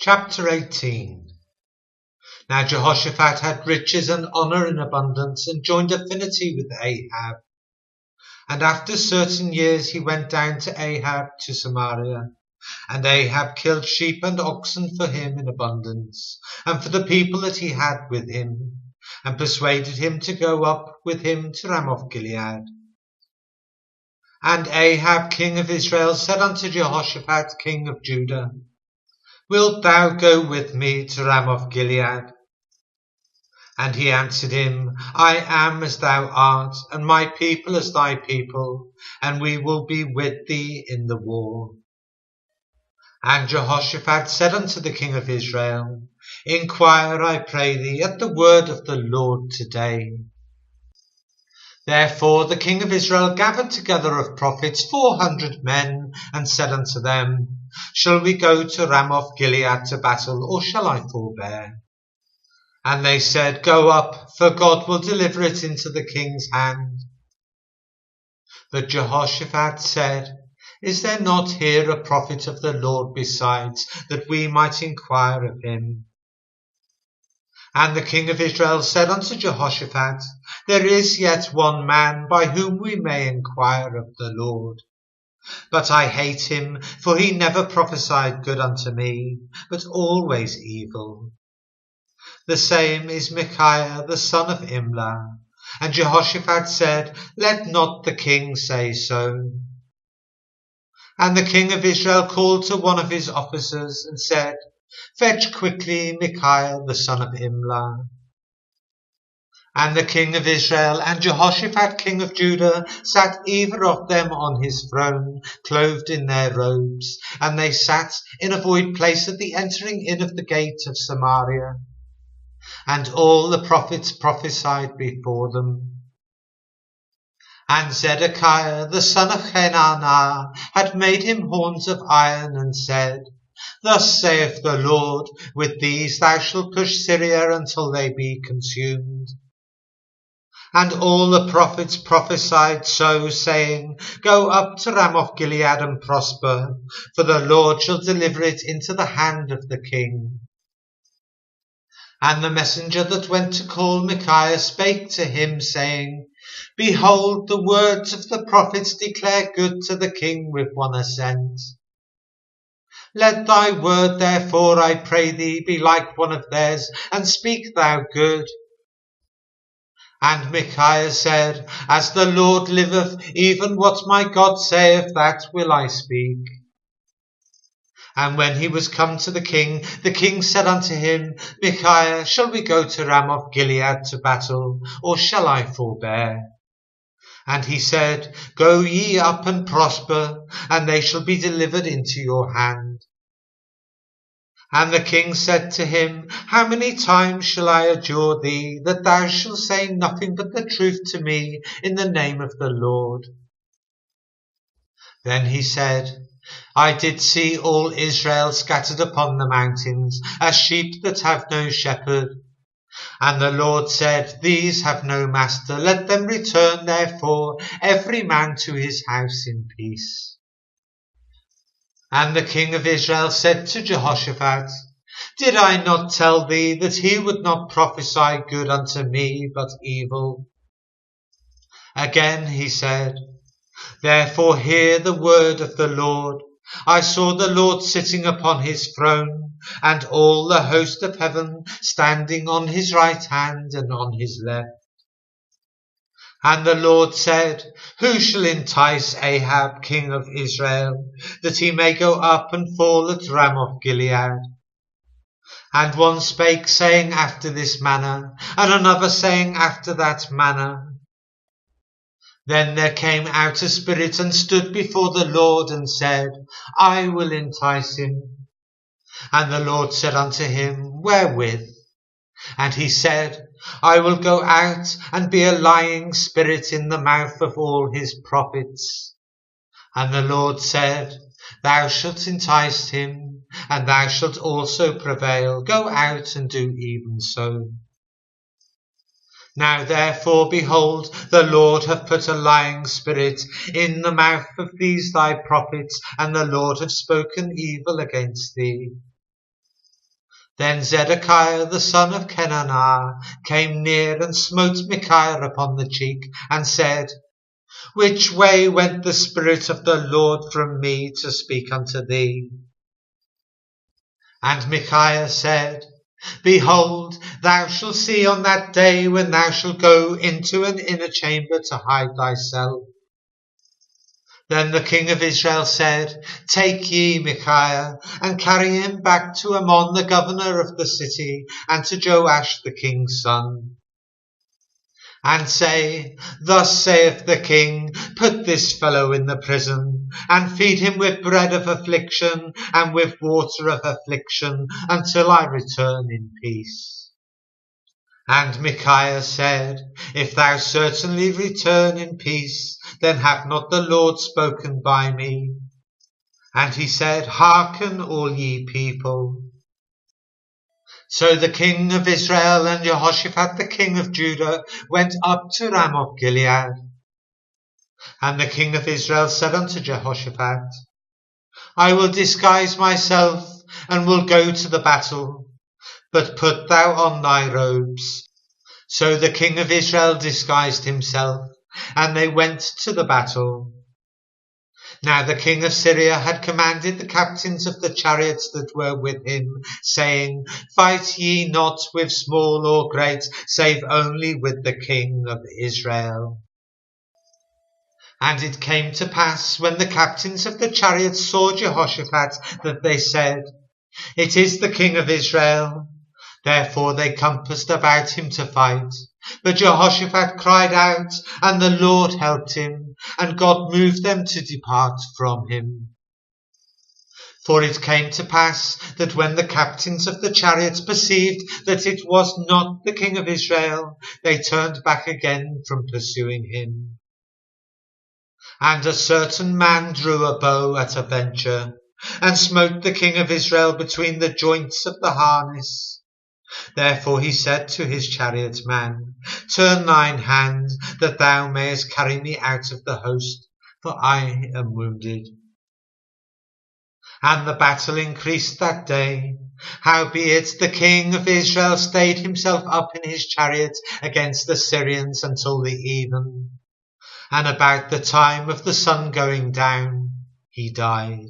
Chapter 18. Now Jehoshaphat had riches and honour in abundance, and joined affinity with Ahab. And after certain years he went down to Ahab to Samaria. And Ahab killed sheep and oxen for him in abundance, and for the people that he had with him, and persuaded him to go up with him to Ramoth Gilead. And Ahab king of Israel said unto Jehoshaphat king of Judah, Wilt thou go with me to Ramoth Gilead? And he answered him, I am as thou art, and my people as thy people, and we will be with thee in the war. And Jehoshaphat said unto the king of Israel, Inquire, I pray thee, at the word of the Lord today. Therefore the king of Israel gathered together of prophets 400 men, and said unto them, Shall we go to Ramoth Gilead to battle, or shall I forbear? And they said, Go up, for God will deliver it into the king's hand. But Jehoshaphat said, Is there not here a prophet of the Lord besides, that we might inquire of him? And the king of Israel said unto Jehoshaphat, There is yet one man by whom we may inquire of the Lord. But I hate him, for he never prophesied good unto me, but always evil. The same is Micaiah the son of Imlah. And Jehoshaphat said, Let not the king say so. And the king of Israel called to one of his officers, and said, Fetch quickly Micaiah the son of Imlah. And the king of Israel and Jehoshaphat king of Judah sat either of them on his throne, clothed in their robes, and they sat in a void place at the entering in of the gate of Samaria. And all the prophets prophesied before them. And Zedekiah the son of Chenaanah had made him horns of iron, and said, Thus saith the Lord, With these thou shalt push Syria until they be consumed. And all the prophets prophesied so, saying, Go up to Ramoth Gilead and prosper, for the Lord shall deliver it into the hand of the king. And the messenger that went to call Micaiah spake to him, saying, Behold, the words of the prophets declare good to the king with one assent. Let thy word, therefore, I pray thee, be like one of theirs, and speak thou good. And Micaiah said, As the Lord liveth, even what my God saith, that will I speak. And when he was come to the king said unto him, Micaiah, shall we go to Ramoth Gilead to battle, or shall I forbear? And he said, Go ye up and prosper, and they shall be delivered into your hand. And the king said to him, How many times shall I adjure thee, that thou shalt say nothing but the truth to me in the name of the Lord? Then he said, I did see all Israel scattered upon the mountains, as sheep that have no shepherd. And the Lord said, These have no master, let them return therefore, every man to his house in peace. And the king of Israel said to Jehoshaphat, Did I not tell thee that he would not prophesy good unto me, but evil? Again he said, Therefore hear the word of the Lord. I saw the Lord sitting upon his throne, and all the host of heaven standing on his right hand and on his left. And the Lord said, Who shall entice Ahab king of Israel, that he may go up and fall at Ramoth Gilead? And one spake, saying after this manner, and another saying after that manner. Then there came out a spirit and stood before the Lord, and said, I will entice him. And the Lord said unto him, Wherewith? And he said, I will go out and be a lying spirit in the mouth of all his prophets. And the Lord said, Thou shalt entice him, and thou shalt also prevail. Go out and do even so. Now therefore, behold, the Lord hath put a lying spirit in the mouth of these thy prophets, and the Lord hath spoken evil against thee. Then Zedekiah the son of Kenanah came near and smote Micaiah upon the cheek, and said, Which way went the Spirit of the Lord from me to speak unto thee? And Micaiah said, Behold, thou shalt see on that day when thou shalt go into an inner chamber to hide thyself. Then the king of Israel said, Take ye Micaiah, and carry him back to Ammon the governor of the city, and to Joash the king's son. And say, Thus saith the king, Put this fellow in the prison, and feed him with bread of affliction, and with water of affliction, until I return in peace. And Micaiah said, If thou certainly return in peace, then hath not the Lord spoken by me. And he said, Hearken, all ye people. So the king of Israel and Jehoshaphat the king of Judah went up to Ramoth Gilead. And the king of Israel said unto Jehoshaphat, I will disguise myself, and will go to the battle, but put thou on thy robes. So the king of Israel disguised himself, and they went to the battle. Now the king of Syria had commanded the captains of the chariots that were with him, saying, Fight ye not with small or great, save only with the king of Israel. And it came to pass, when the captains of the chariots saw Jehoshaphat, that they said, It is the king of Israel. Therefore they compassed about him to fight. But Jehoshaphat cried out, and the Lord helped him, and God moved them to depart from him. For it came to pass that when the captains of the chariots perceived that it was not the king of Israel, they turned back again from pursuing him. And a certain man drew a bow at a venture, and smote the king of Israel between the joints of the harness. Therefore he said to his chariot man, Turn thine hand, that thou mayest carry me out of the host, for I am wounded. And the battle increased that day. Howbeit the king of Israel stayed himself up in his chariot against the Syrians until the even. And about the time of the sun going down, he died.